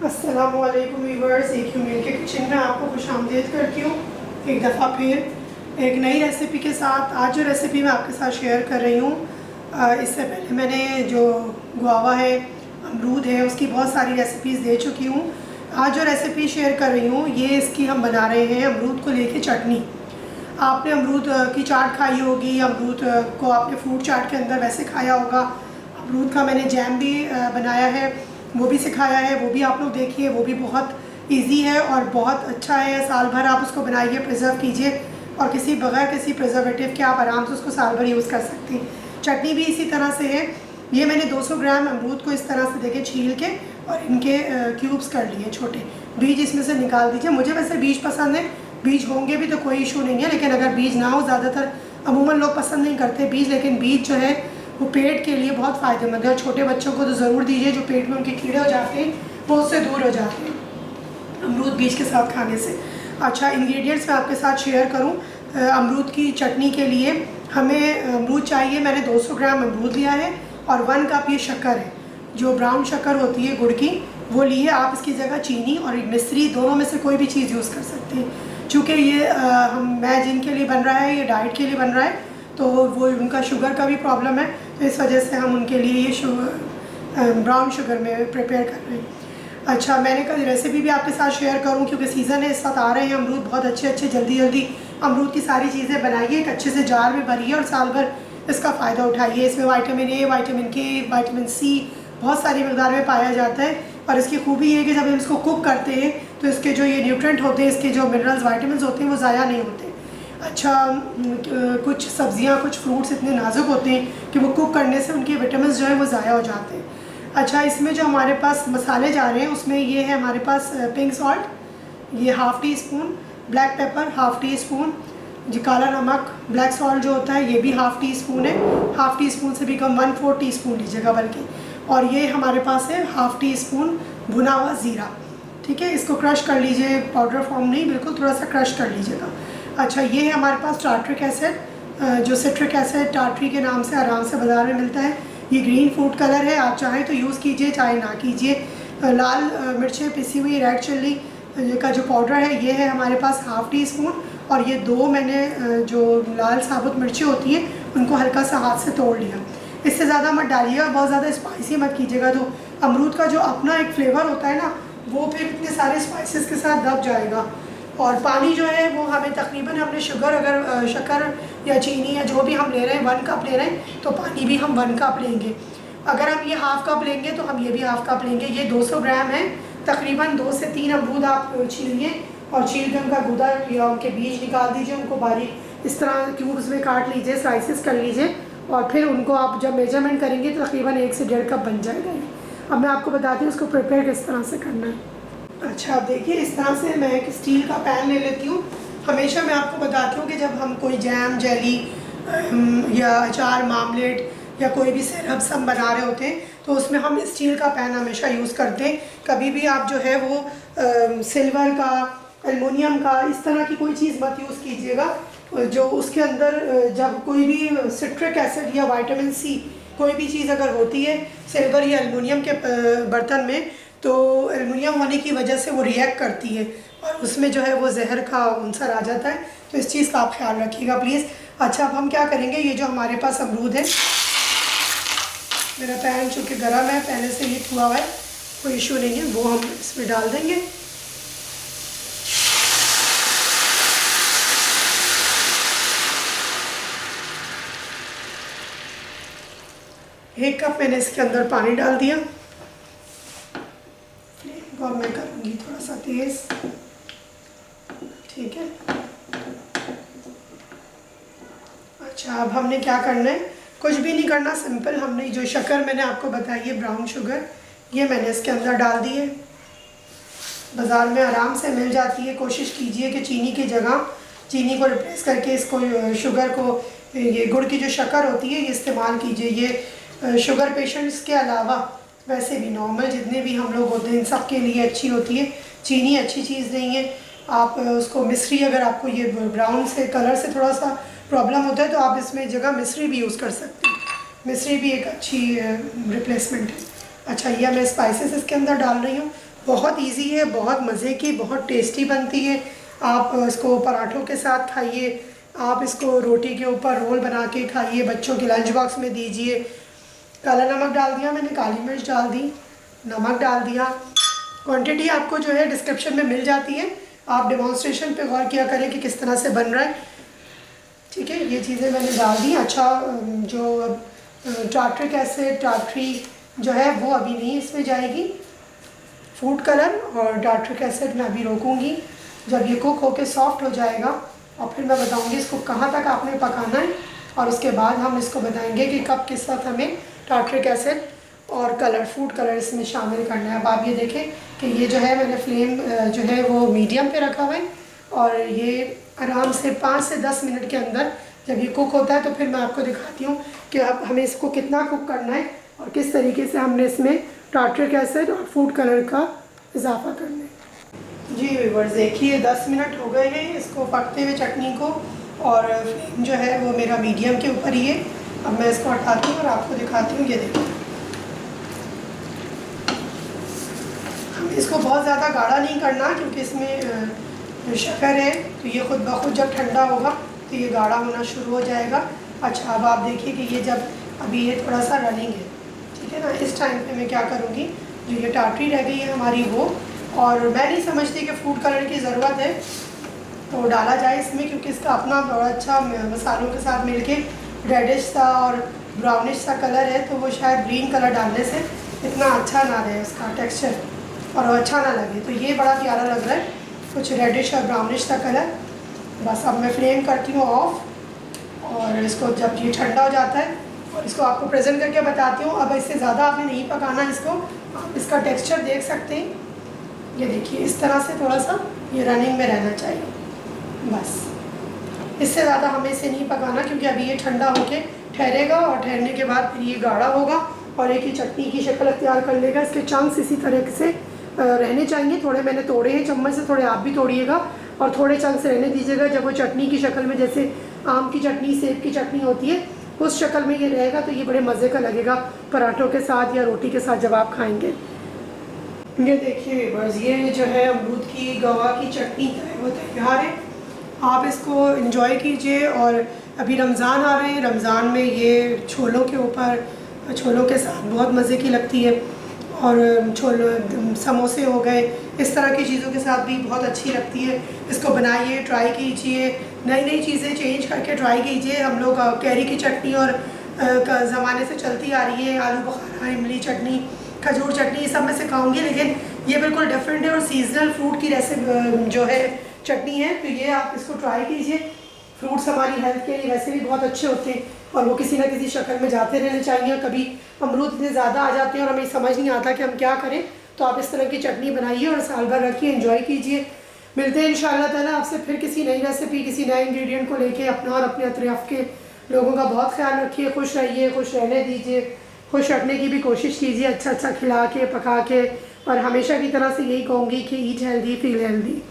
अस्सलामुअलैकुम व्यूअर्स, एक यूमिल के किचन में आपको खुशामदीद करती हूँ एक दफ़ा फिर एक नई रेसिपी के साथ। आज जो रेसिपी मैं आपके साथ शेयर कर रही हूँ, इससे पहले मैंने जो गुआवा है, अमरूद है, उसकी बहुत सारी रेसिपीज़ दे चुकी हूँ। आज जो रेसिपी शेयर कर रही हूँ ये इसकी हम बना रहे हैं अमरूद को लेके चटनी। आपने अमरूद की चाट खाई होगी, अमरूद को आपने फ्रूट चाट के अंदर वैसे खाया होगा। अमरूद का मैंने जैम भी बनाया है, वो भी सिखाया है, वो भी आप लोग देखिए। वो भी बहुत इजी है और बहुत अच्छा है। साल भर आप उसको बनाइए, प्रिजर्व कीजिए और बगैर किसी प्रिजर्वेटिव के आप आराम से उसको साल भर यूज़ कर सकते हैं। चटनी भी इसी तरह से है। ये मैंने 200 ग्राम अमरूद को इस तरह से देखे छील के और इनके क्यूब्स कर लिए छोटे। बीज इसमें से निकाल दीजिए। मुझे वैसे बीज पसंद है, बीज होंगे भी तो कोई इशू नहीं है, लेकिन अगर बीज ना हो, ज़्यादातर अमूमन लोग पसंद नहीं करते बीज, लेकिन बीज जो है वो पेट के लिए बहुत फ़ायदेमंद है। और छोटे बच्चों को तो ज़रूर दीजिए, जो पेट में उनके कीड़े हो जाते हैं वो उससे दूर हो जाते हैं अमरूद बीज के साथ खाने से। अच्छा, इंग्रेडिएंट्स मैं आपके साथ शेयर करूं। अमरूद की चटनी के लिए हमें अमरूद चाहिए। मैंने 200 ग्राम अमरूद लिया है और 1 कप ये शक्कर है, जो ब्राउन शक्कर होती है गुड़ की, वो ली है। आप इसकी जगह चीनी और मिश्री दोनों में से कोई भी चीज़ यूज़ कर सकते हैं। चूँकि ये मैं जिनके लिए बन रहा है, ये डाइट के लिए बन रहा है, तो वो उनका शुगर का भी प्रॉब्लम है, तो इस वजह से हम उनके लिए ये ब्राउन शुगर में प्रिपेयर कर रहे हैं। अच्छा, मैंने कल रेसिपी भी आपके साथ शेयर करूं, क्योंकि सीज़न है, इस साथ आ रहे हैं अमरूद बहुत अच्छे जल्दी अमरूद की सारी चीज़ें बनाइए, एक अच्छे से जार में भरिए और साल भर इसका फ़ायदा उठाइए। इसमें विटामिन ए, विटामिन के, विटामिन सी बहुत सारी मकदार में पाया जाता है। और इसकी खूबी ये है कि जब हम इसको कुक करते हैं तो इसके जो ये न्यूट्रेंट होते हैं, इसके जो मिनरल्स, वाइटामिन होते हैं, वो ज़ाया नहीं होते। अच्छा, कुछ सब्ज़ियाँ, कुछ फ्रूट्स इतने नाजुक होते हैं कि वो कुक करने से उनके विटामिन जो है वो ज़ाया हो जाते हैं। अच्छा, इसमें जो हमारे पास मसाले जा रहे हैं उसमें ये है हमारे पास पिंक सॉल्ट, ये half teaspoon, black pepper half teaspoon, जी काला नमक, ब्लैक सॉल्ट जो होता है ये भी हाफ़ टी स्पून है। हाफ़ टी स्पून से भी कम, 1/4 टी स्पून लीजिएगा बल्कि। और ये हमारे पास है हाफ़ टी स्पून भुना हुआ ज़ीरा। ठीक है, इसको क्रश कर लीजिए, पाउडर फॉर्म नहीं, बिल्कुल थोड़ा सा क्रश कर लीजिएगा। अच्छा, ये है हमारे पास टार्ट्रिक एसिड, जो सिट्रिक एसिड टार्ट्री के नाम से आराम से बाज़ार में मिलता है। ये ग्रीन फूड कलर है, आप चाहें तो यूज़ कीजिए, चाहे ना कीजिए। लाल मिर्चें पिसी हुई, रेड चिल्ली का जो पाउडर है ये है हमारे पास हाफ़ टी स्पून। और ये 2 मैंने जो लाल साबुत मिर्चें होती हैं उनको हल्का सा हाथ से तोड़ लिया। इससे ज़्यादा मत डालिएगा, बहुत ज़्यादा स्पाइसी मत कीजिएगा, तो अमरूद का जो अपना एक फ्लेवर होता है ना, वो फिर इतने सारे स्पाइसेस के साथ दब जाएगा। और पानी जो है वो हमें तकरीबन, हमने शुगर अगर शक्कर या चीनी या जो भी हम ले रहे हैं 1 कप ले रहे हैं, तो पानी भी हम 1 कप लेंगे। अगर हम ये हाफ़ कप लेंगे तो हम ये भी हाफ़ कप लेंगे। ये 200 ग्राम है, तकरीबन 2 से 3 अमरूद आप छीलिए और छील के उनका गुदा या उनके बीज निकाल दीजिए, उनको बारीक इस तरह क्यूब्स में काट लीजिए, स्लाइसिस कर लीजिए, और फिर उनको आप जब मेजरमेंट करेंगे तो तकरीबन 1 से 1.5 कप बन जाएगा। अब मैं आपको बताती हूँ उसको प्रिपेयर किस तरह से करना है। अच्छा, आप देखिए, इस तरह से मैं एक स्टील का पैन ले लेती हूँ। हमेशा मैं आपको बताती हूँ कि जब हम कोई जैम, जेली या अचार, मामलेट या कोई भी सिरप्स हम बना रहे होते हैं तो उसमें हम स्टील का पैन हमेशा यूज़ करते हैं। कभी भी आप जो है वो सिल्वर का, एलुमिनियम का, इस तरह की कोई चीज़ मत यूज़ कीजिएगा, जो उसके अंदर जब कोई भी सिट्रिक एसिड या विटामिन सी कोई भी चीज़ अगर होती है सिल्वर या एलुमिनियम के बर्तन में, तो एलुमिनियम होने की वजह से वो रिएक्ट करती है और उसमें जो है वो जहर का अंसर आ जाता है। तो इस चीज़ का आप ख्याल रखिएगा प्लीज़। अच्छा, अब हम क्या करेंगे, ये जो हमारे पास अमरूद है, मेरा पैन चूँकि गर्म है, पहले से हीट हुआ हुआ है, कोई इशू नहीं है, वो हम इसमें डाल देंगे। एक कप मैंने इसके अंदर पानी डाल दिया। और मैं करूँगी थोड़ा सा तेज़। ठीक है। अच्छा, अब हमने क्या करना है, कुछ भी नहीं करना, सिंपल हमने जो शक्कर मैंने आपको बताई है, ब्राउन शुगर, ये मैंने इसके अंदर डाल दी है। बाज़ार में आराम से मिल जाती है। कोशिश कीजिए कि चीनी की जगह चीनी को रिप्लेस करके इसको, शुगर को, ये गुड़ की जो शक्कर होती है ये इस्तेमाल कीजिए। ये शुगर पेशेंट्स के अलावा वैसे भी नॉर्मल जितने भी हम लोग होते हैं इन सब के लिए अच्छी होती है। चीनी अच्छी चीज़ नहीं है। आप उसको मिश्री, अगर आपको ये ब्राउन से कलर से थोड़ा सा प्रॉब्लम होता है तो आप इसमें जगह मिश्री भी यूज़ कर सकते हैं। मिश्री भी एक अच्छी रिप्लेसमेंट है। अच्छा, ये मैं स्पाइसेस इसके अंदर डाल रही हूँ। बहुत इजी है, बहुत मज़े की, बहुत टेस्टी बनती है। आप इसको पराठों के साथ खाइए, आप इसको रोटी के ऊपर रोल बना के खाइए, बच्चों के लंच बॉक्स में दीजिए। काला नमक डाल दिया मैंने, काली मिर्च डाल दी, नमक डाल दिया। क्वांटिटी आपको जो है डिस्क्रिप्शन में मिल जाती है, आप डेमोन्स्ट्रेशन पे गौर किया करें कि किस तरह से बन रहा है। ठीक है, ये चीज़ें मैंने डाल दी। अच्छा, जो टार्ट्रिक एसिड, टार्ट्री जो है वो अभी नहीं इसमें जाएगी। फूड कलर और टार्ट्रिक एसिड मैं अभी रोकूंगी। जब ये कुक होके सॉफ्ट हो जाएगा और फिर मैं बताऊंगी इसको कहाँ तक आपने पकाना है, और उसके बाद हम इसको बताएंगे कि कब किस वक्त हमें टार्ट्रिक एसिड और कलर, फूड कलर इसमें शामिल करना है। अब आप ये देखें कि ये जो है मैंने फ्लेम जो है वो मीडियम पे रखा हुआ है, और ये आराम से 5 से 10 मिनट के अंदर जब ये कुक होता है तो फिर मैं आपको दिखाती हूँ कि अब हमें इसको कितना कुक करना है और किस तरीके से हमने इसमें टार्ट्रिक एसिड और फूड कलर का इजाफा करना है। जी व्यूअर्स, देखिए 10 मिनट हो गए हैं इसको पकते हुए चटनी को, और फ्लेम जो है वो मेरा मीडियम के ऊपर ही है। अब मैं इसको हटाती हूँ और आपको दिखाती हूँ। ये देखिए, हमें इसको बहुत ज़्यादा गाढ़ा नहीं करना क्योंकि इसमें शक्कर है, तो ये खुद ब खुद जब ठंडा होगा तो ये गाढ़ा होना शुरू हो जाएगा। अच्छा, अब आप देखिए कि ये जब अभी ये थोड़ा सा रनिंग है, ठीक है ना, इस टाइम पे मैं क्या करूँगी, जो ये टार्ट्री रह गई है हमारी वो, और मैं नहीं समझती कि फूड कलर की ज़रूरत है तो डाला जाए इसमें, क्योंकि इसका अपना बड़ा अच्छा मसालों के साथ मिलके रेडिश सा और ब्राउनिश सा कलर है, तो वो शायद ग्रीन कलर डालने से इतना अच्छा ना रहे उसका टेक्सचर और अच्छा ना लगे। तो ये बड़ा प्यारा लग रहा है, कुछ रेडिश और ब्राउनिश सा कलर। बस अब मैं फ्लेम करती हूँ ऑफ, और इसको जब ये ठंडा हो जाता है और इसको आपको प्रेजेंट करके बताती हूँ। अब इससे ज़्यादा आपने नहीं पकाना इसको, आप इसका टेक्सचर देख सकते हैं। ये देखिए, इस तरह से थोड़ा सा ये रनिंग में रहना चाहिए, बस इससे ज़्यादा हमें इसे नहीं पकाना, क्योंकि अभी ये ठंडा होके ठहरेगा और ठहरने के बाद फिर ये गाढ़ा होगा और एक ही चटनी की शक्ल अख्तियार कर लेगा। इसके चंक्स इसी तरह से रहने चाहिए। थोड़े मैंने तोड़े हैं चम्मच से, थोड़े आप भी तोड़िएगा और थोड़े चंक्स रहने दीजिएगा। जब वो चटनी की शक्ल में, जैसे आम की चटनी, सेब की चटनी होती है, उस शक्ल में ये रहेगा तो ये बड़े मज़े का लगेगा पराठों के साथ या रोटी के साथ जब आप खाएंगे। ये देखिए बस, ये जो है अमरूद की गवा की चटनी है वो तैयार है। आप इसको एंजॉय कीजिए। और अभी रमज़ान आ रहे हैं, रमज़ान में ये छोलों के ऊपर, छोलों के साथ बहुत मज़े की लगती है, और समोसे हो गए, इस तरह की चीज़ों के साथ भी बहुत अच्छी लगती है। इसको बनाइए, ट्राई कीजिए, नई नई चीज़ें चेंज करके ट्राई कीजिए। हम लोग कैरी की चटनी और ज़माने से चलती आ रही है, आलू बुखारा, इमली चटनी, खजूर चटनी, ये सब मैं सिखाऊंगी, लेकिन ये बिल्कुल डिफरेंट है और सीजनल फ्रूट की रेसिपी जो है चटनी है, तो ये आप इसको ट्राई कीजिए। फ्रूट्स हमारी हेल्थ के लिए वैसे भी बहुत अच्छे होते हैं और वो किसी ना किसी शक्ल में जाते रहने चाहिए। कभी अमरूद इतने ज़्यादा आ जाते हैं और हमें समझ नहीं आता कि हम क्या करें, तो आप इस तरह की चटनी बनाइए और साल भर रखिए, एंजॉय कीजिए। मिलते हैं इंशाअल्लाह ताला आपसे फिर किसी नई रेसिपी, किसी नए इंग्रेडिएंट को लेके। अपना और अपने अतराफ़ के लोगों का बहुत ख्याल रखिए, खुश रहिए, खुश रहने दीजिए, खुश रखने की भी कोशिश कीजिए, अच्छा अच्छा खिला के, पका के। और हमेशा की तरह से यही कहूँगी कि ईट हेल्दी, फील हेल्दी।